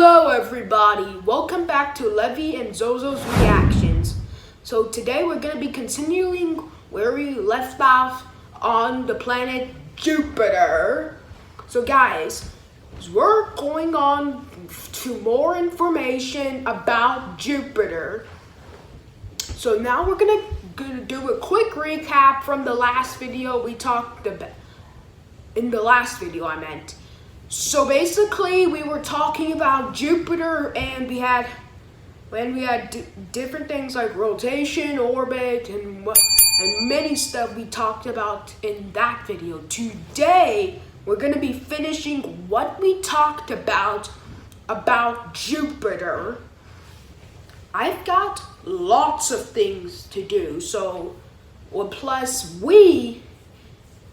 Hello everybody, welcome back to Levy and Zozo's Reactions. So today we're going to be continuing where we left off on the planet Jupiter. So guys, we're going on to more information about Jupiter. So now we're going to do a quick recap from the last video we talked about. In the last video I meant. So basically, we were talking about Jupiter, and we had different things like rotation, orbit, and many stuff we talked about in that video. Today, we're going to be finishing what we talked about Jupiter. I've got lots of things to do,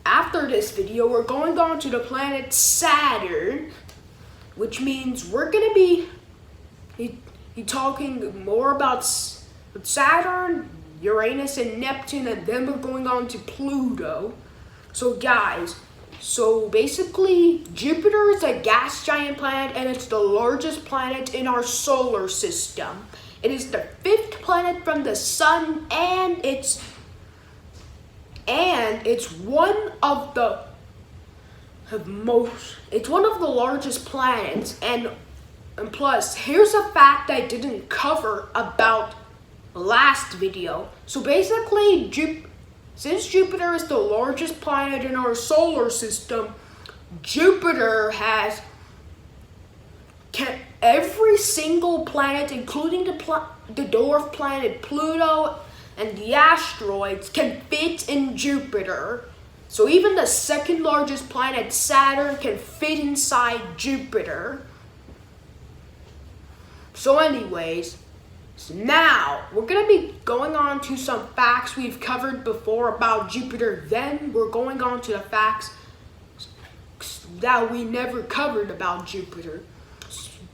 after this video, we're going on to the planet Saturn, which means we're going to be talking more about Saturn, Uranus, and Neptune, and then we're going on to Pluto. So guys, basically, Jupiter is a gas giant planet, and it's the largest planet in our solar system. It is the 5th planet from the Sun, and it's one of the largest planets, and plus, here's a fact I didn't cover about last video. So basically, since Jupiter is the largest planet in our solar system, Jupiter has every single planet, including the dwarf planet Pluto and the asteroids, can fit in Jupiter. So even the second largest planet, Saturn, can fit inside Jupiter. So anyways, now we're going to be going on to some facts we've covered before about Jupiter. Then we're going on to the facts that we never covered about Jupiter.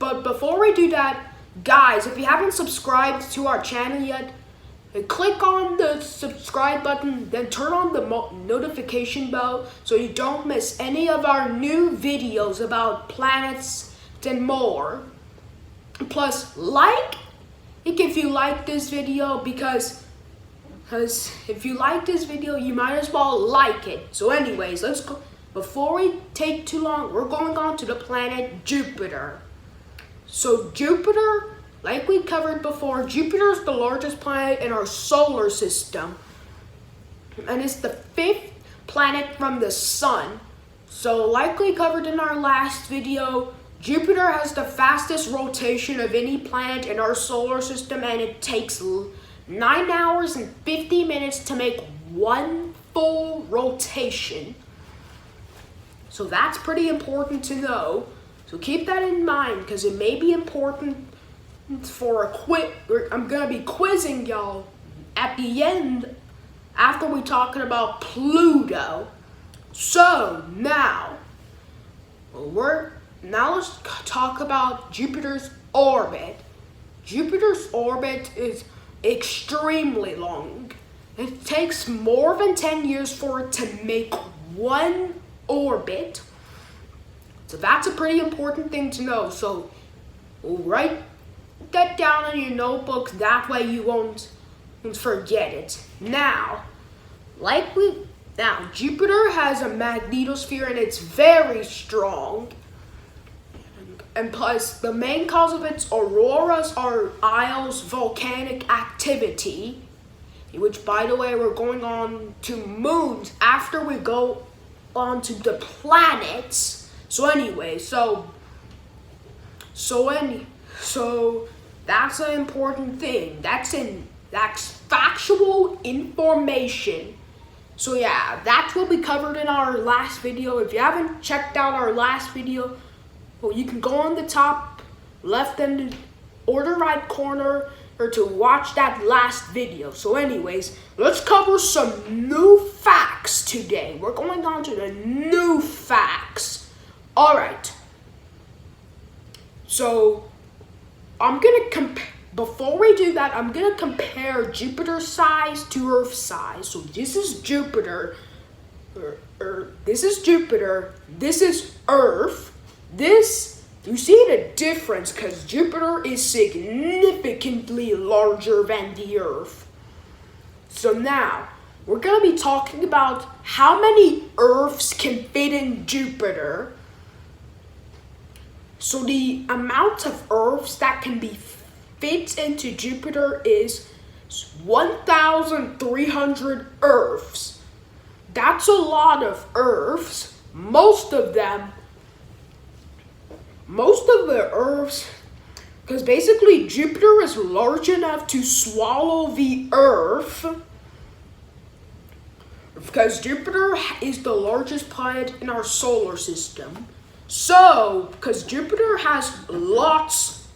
But before we do that, guys, if you haven't subscribed to our channel yet, click on the subscribe button, then turn on the notification bell so you don't miss any of our new videos about planets and more. Plus, like it if you like this video, because if you like this video, you might as well like it. So anyways, let's go. Before we take too long, we're going on to the planet Jupiter. So Jupiter, like we covered before, Jupiter is the largest planet in our solar system, and it's the 5th planet from the Sun. So like we covered in our last video, Jupiter has the fastest rotation of any planet in our solar system, and it takes 9 hours and 50 minutes to make one full rotation. So that's pretty important to know. So keep that in mind, because it may be important for a quiz. I'm gonna be quizzing y'all at the end after we talking about Pluto. So now let's talk about Jupiter's orbit. Jupiter's orbit is extremely long. It takes more than 10 years for it to make one orbit. So that's a pretty important thing to know. So write that down in your notebook, that way you won't forget it. Now Jupiter has a magnetosphere, and it's very strong, and plus the main cause of its auroras are Eye's volcanic activity, which, by the way, we're going on to moons after we go on to the planets. So anyway, so that's an important thing. That's factual information. So yeah, that will be covered in our last video. If you haven't checked out our last video, well, you can go on the top left and or the right corner or to watch that last video. So anyways, let's cover some new facts today. We're going on to the new facts. All right. So before we do that, I'm gonna compare Jupiter's size to Earth's size. So this is Jupiter, this is Jupiter, this is Earth, this You see the difference because Jupiter is significantly larger than the Earth. So now, we're going to be talking about how many Earths can fit in Jupiter. So the amount of Earths that can be fit into Jupiter is 1,300 Earths. That's a lot of Earths. Most of the Earths, because basically Jupiter is large enough to swallow the Earth, because Jupiter is the largest planet in our solar system. So, because Jupiter has lots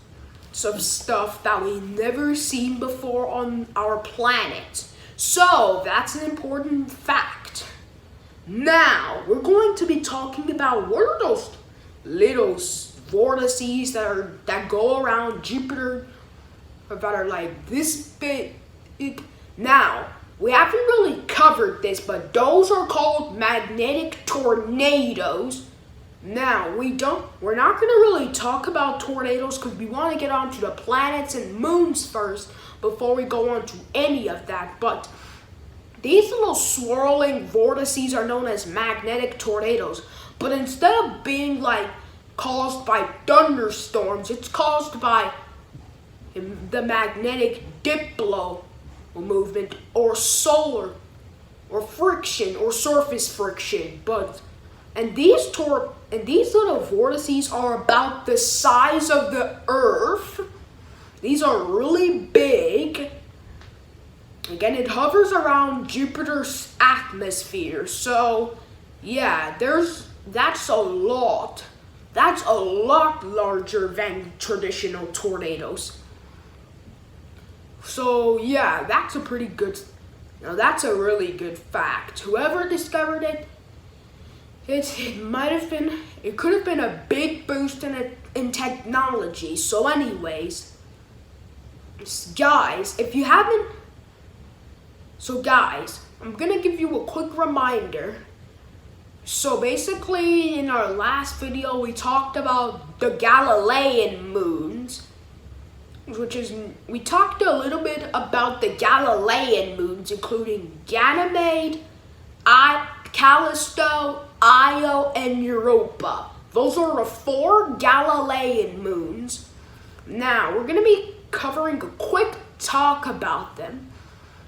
of stuff that we've never seen before on our planet. So, that's an important fact. Now, we're going to be talking about what are those little vortices that go around Jupiter that are like this big. Now, we haven't really covered this, but those are called magnetic tornadoes. Now, we're not going to really talk about tornadoes because we want to get onto the planets and moons first before we go on to any of that. But these little swirling vortices are known as magnetic tornadoes. But instead of being like caused by thunderstorms, it's caused by the magnetic dipole movement or solar or friction or surface friction. And these little vortices are about the size of the Earth. These are really big. Again, it hovers around Jupiter's atmosphere. So, yeah, that's a lot. That's a lot larger than traditional tornadoes. So, yeah, that's a really good fact. Whoever discovered it, it could have been a big boost in technology. So anyways, guys, I'm gonna give you a quick reminder. So basically, in our last video, we talked about the Galilean moons, we talked a little bit about the Galilean moons, including Ganymede, Callisto, Io, and Europa. Those are the 4 Galilean moons. Now, we're going to be covering a quick talk about them.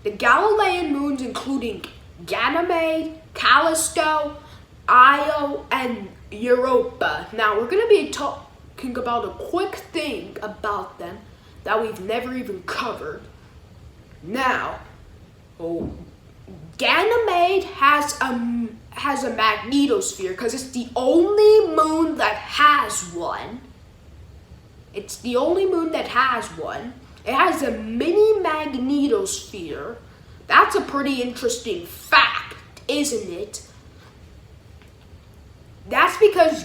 The Galilean moons including Ganymede, Callisto, Io, and Europa. Now, we're going to be talking about a quick thing about them that we've never even covered. Now, Ganymede has a magnetosphere because it's the only moon that has one. It has a mini magnetosphere. That's a pretty interesting fact, isn't it? That's because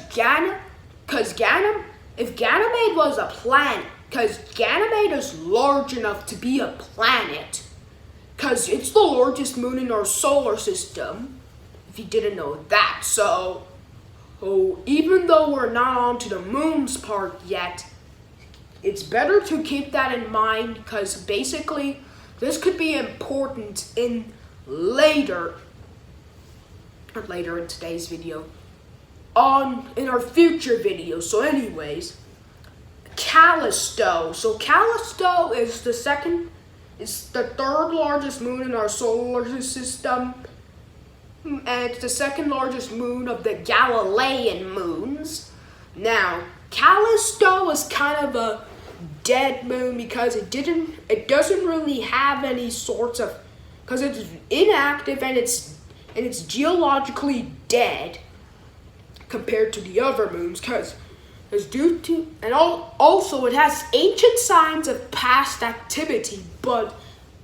if Ganymede was a planet, because Ganymede is large enough to be a planet, because it's the largest moon in our solar system, if you didn't know that. So, even though we're not on to the moon's part yet, it's better to keep that in mind, because basically, this could be important later in today's video, in our future videos. So anyways, Callisto. So Callisto is the third largest moon in our solar system, and it's the second largest moon of the Galilean moons. Now, Callisto is kind of a dead moon because it doesn't really have any sorts of, because it's inactive and it's geologically dead compared to the other moons, also it has ancient signs of past activity, but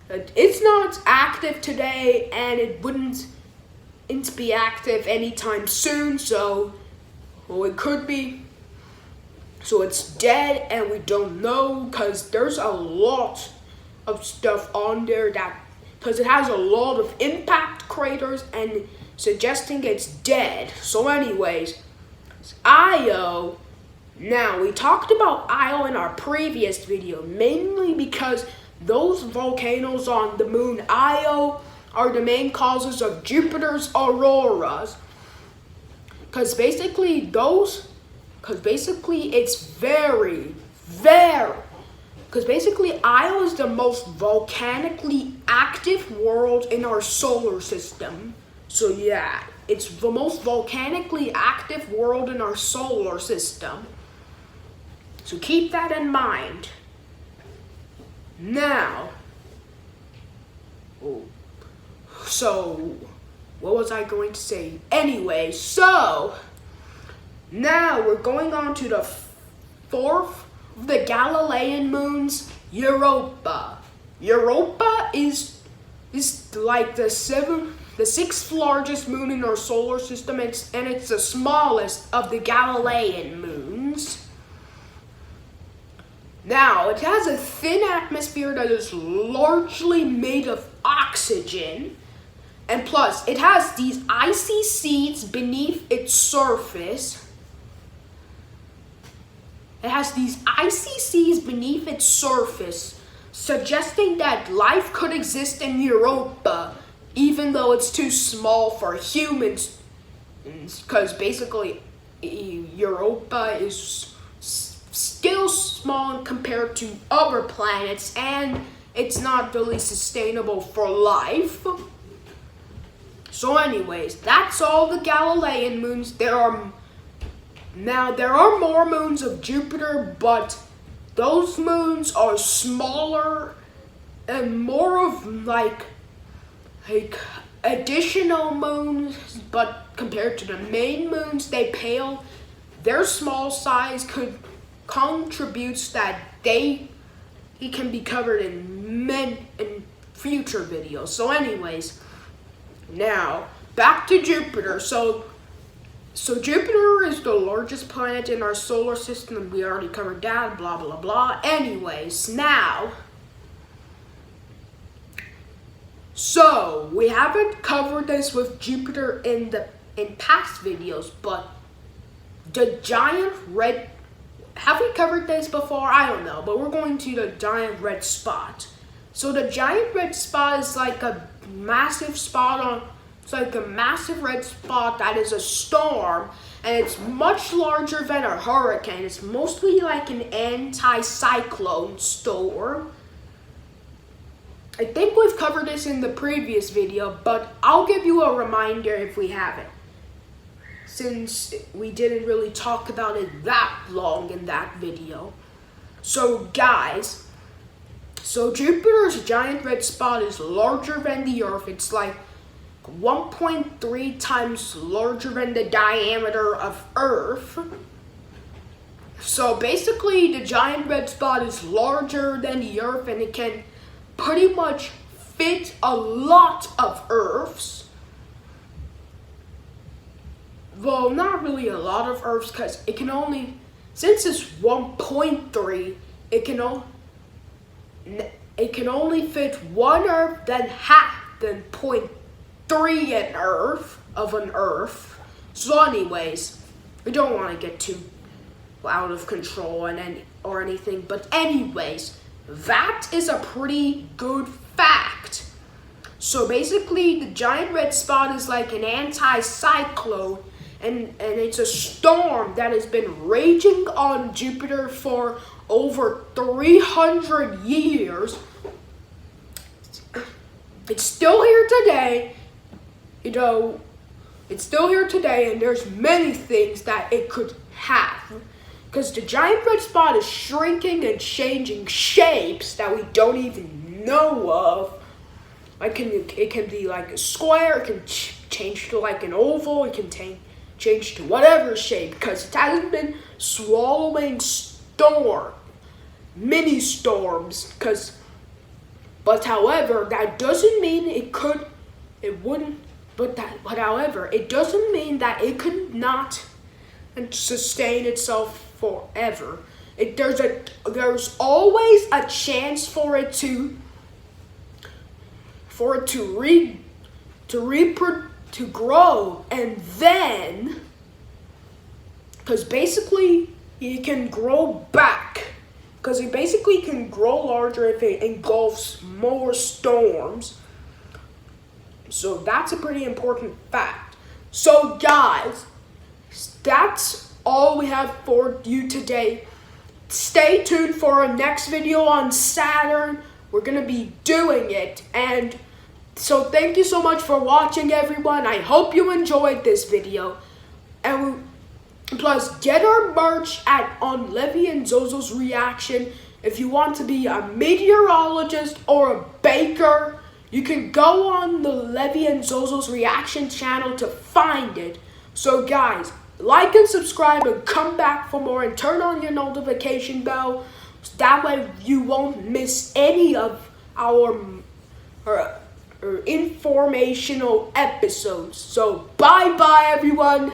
it's not active today and it wouldn't be active anytime soon, so it could be. So it's dead and we don't know, because there's a lot of stuff on there because it has a lot of impact craters and suggesting it's dead. So anyways, Io Now, we talked about Io in our previous video, mainly because those volcanoes on the moon Io are the main causes of Jupiter's auroras. Because basically Io is the most volcanically active world in our solar system. So yeah, it's the most volcanically active world in our solar system. So keep that in mind. Now, so what was I going to say? Anyway, so now we're going on to the fourth of the Galilean moons, Europa. Europa is like the sixth largest moon in our solar system, and it's the smallest of the Galilean moons. Now, it has a thin atmosphere that is largely made of oxygen, and plus, it has these icy seas beneath its surface. Suggesting that life could exist in Europa, even though it's too small for humans, because basically Europa is still small compared to other planets, and it's not really sustainable for life. So anyways, that's all the Galilean moons. There are more moons of Jupiter, but those moons are smaller and more of like additional moons, but compared to the main moons, they pale. Their small size contributes that he can be covered in future videos. So anyways, now back to Jupiter. So Jupiter is the largest planet in our solar system, and we already covered that, blah blah blah. Anyways, now, so we haven't covered this with Jupiter in past videos, but the giant red, have we covered this before? I don't know, but we're going to the giant red spot. So the giant red spot is like a massive red spot that is a storm, and it's much larger than a hurricane. It's mostly like an anti-cyclone storm. I think we've covered this in the previous video, but I'll give you a reminder if we haven't, since we didn't really talk about it that long in that video. So guys, Jupiter's giant red spot is larger than the Earth. It's like 1.3 times larger than the diameter of Earth. So basically, the giant red spot is larger than the Earth, and it can pretty much fit a lot of Earths. Well, not really a lot of Earths, because it can only, since it's 1.3, it can only fit one Earth, then 0.3 of an Earth. So anyways, we don't want to get too out of control or anything, but anyways, that is a pretty good fact. So basically, the giant red spot is like an anti-cyclone, and it's a storm that has been raging on Jupiter for over 300 years. It's still here today. It's still here today, and there's many things that it could have. Because the giant red spot is shrinking and changing shapes that we don't even know of. Like it can be like a square, it can change to like an oval, it can change to whatever shape, because it hasn't been swallowing mini storms. But however, that doesn't mean it doesn't mean that it could not sustain itself forever. There's always a chance for it to grow, and then, because basically, it can grow back. Because it basically can grow larger if it engulfs more storms. So that's a pretty important fact. So guys, that's all we have for you today. Stay tuned for our next video on Saturn. We're going to be doing it. And so thank you so much for watching, everyone. I hope you enjoyed this video. And plus, get our merch on Levy and Zozo's Reaction. If you want to be a meteorologist or a baker, you can go on the Levy and Zozo's Reaction channel to find it. So guys, like and subscribe and come back for more, and turn on your notification bell. So that way you won't miss any of our informational episodes. So bye-bye, everyone.